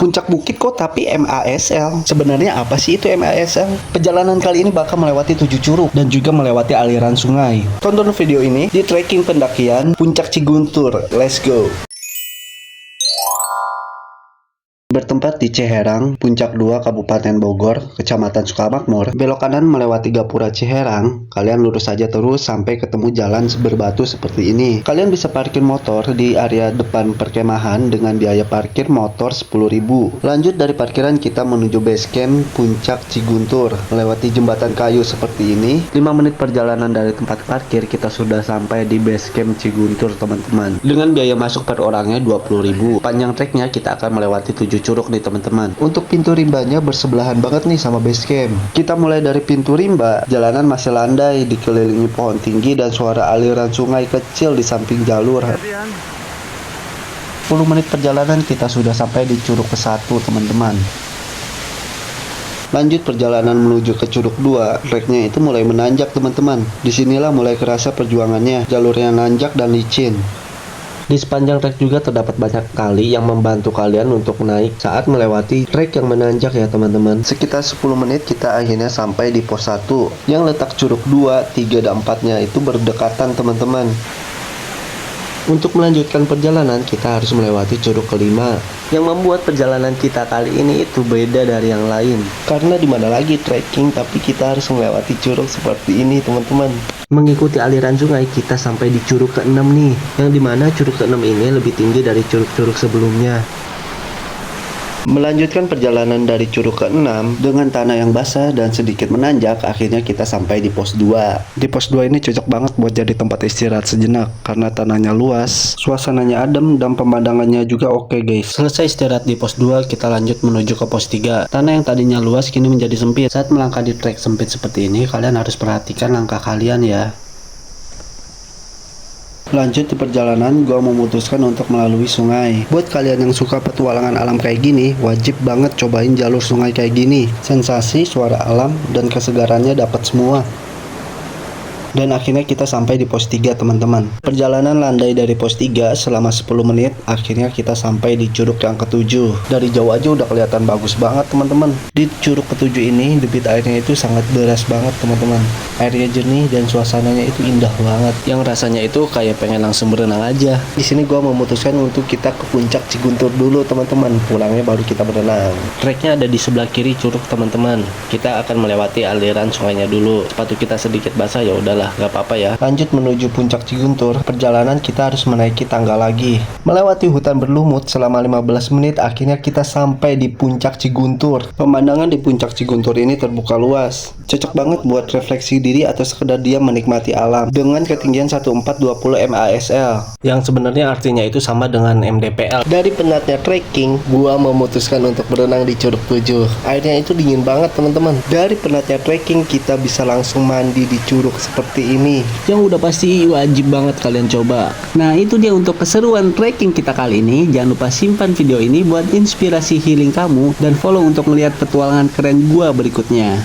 Puncak bukit kok tapi MASL. Sebenarnya apa sih itu MASL? Perjalanan kali ini bakal melewati 7 curug dan juga melewati aliran sungai. Tonton video ini di trekking pendakian Puncak Ciguntur. Let's go. Bertempat di Ciherang, Puncak 2 Kabupaten Bogor, Kecamatan Sukamakmur. Belok kanan melewati Gapura Ciherang. Kalian lurus saja terus sampai ketemu jalan berbatu seperti ini. Kalian bisa parkir motor di area depan perkemahan dengan biaya parkir motor 10.000. Lanjut dari parkiran kita menuju base camp Puncak Ciguntur. Melewati jembatan kayu seperti ini. 5 menit perjalanan dari tempat parkir kita sudah sampai di base camp Ciguntur, teman-teman. Dengan biaya masuk per orangnya 20.000. Panjang treknya kita akan melewati 7 curug nih teman-teman. Untuk pintu rimbanya bersebelahan banget nih sama base camp. Kita mulai dari pintu rimba, jalanan masih landai dikelilingi pohon tinggi dan suara aliran sungai kecil di samping jalur. 10 menit perjalanan kita sudah sampai di curug ke-1 teman-teman. Lanjut perjalanan menuju ke curug 2, treknya itu mulai menanjak teman-teman. Disinilah mulai kerasa perjuangannya, jalurnya nanjak dan licin. Di sepanjang trek juga terdapat banyak kali yang membantu kalian untuk naik saat melewati trek yang menanjak ya teman-teman. Sekitar 10 menit kita akhirnya sampai di pos 1 yang letak curug 2, 3, dan 4-nya itu berdekatan teman-teman. Untuk melanjutkan perjalanan kita harus melewati curug kelima yang membuat perjalanan kita kali ini itu beda dari yang lain. Karena dimana lagi trekking tapi kita harus melewati curug seperti ini teman-teman. Mengikuti aliran sungai kita sampai di curug ke-6 nih, yang dimana curug ke-6 ini lebih tinggi dari curug-curug sebelumnya. Melanjutkan perjalanan dari curug ke-6 dengan tanah yang basah dan sedikit menanjak, akhirnya kita sampai di pos 2. Di pos 2 ini cocok banget buat jadi tempat istirahat sejenak karena tanahnya luas, suasananya adem, dan pemandangannya juga oke guys. Selesai istirahat di pos 2, kita lanjut menuju ke pos 3. Tanah yang tadinya luas kini menjadi sempit. Saat melangkah di trek sempit seperti ini, kalian harus perhatikan langkah kalian ya. Lanjut di perjalanan, gua memutuskan untuk melalui sungai. Buat kalian yang suka petualangan alam kayak gini, wajib banget cobain jalur sungai kayak gini. Sensasi, suara alam, dan kesegarannya dapat semua. Dan akhirnya kita sampai di pos 3 teman-teman. Perjalanan landai dari pos 3 selama 10 menit, akhirnya kita sampai di curug yang ke-7. Dari jauh aja udah kelihatan bagus banget teman-teman. Di curug ke-7 ini debit airnya itu sangat deras banget teman-teman. Airnya jernih dan suasananya itu indah banget. Yang rasanya itu kayak pengen langsung berenang aja. Di sini gua memutuskan untuk kita ke Puncak Ciguntur dulu teman-teman. Pulangnya baru kita berenang. Treknya ada di sebelah kiri curug teman-teman. Kita akan melewati aliran sungainya dulu. Sepatu kita sedikit basah ya udah gak apa-apa ya. Lanjut menuju Puncak Ciguntur, perjalanan kita harus menaiki tangga lagi. Melewati hutan berlumut selama 15 menit, akhirnya kita sampai di Puncak Ciguntur. Pemandangan di Puncak Ciguntur ini terbuka luas. Cocok banget buat refleksi diri atau sekedar dia menikmati alam. Dengan ketinggian 1420 MASL, yang sebenarnya artinya itu sama dengan MDPL. Dari penatnya trekking, gua memutuskan untuk berenang di curug 7. Airnya itu dingin banget teman-teman. Dari penatnya trekking kita bisa langsung mandi di curug seperti ini, yang udah pasti wajib banget kalian coba. Nah itu dia untuk keseruan trekking kita kali ini. Jangan lupa simpan video ini buat inspirasi healing kamu dan follow untuk melihat petualangan keren gua berikutnya.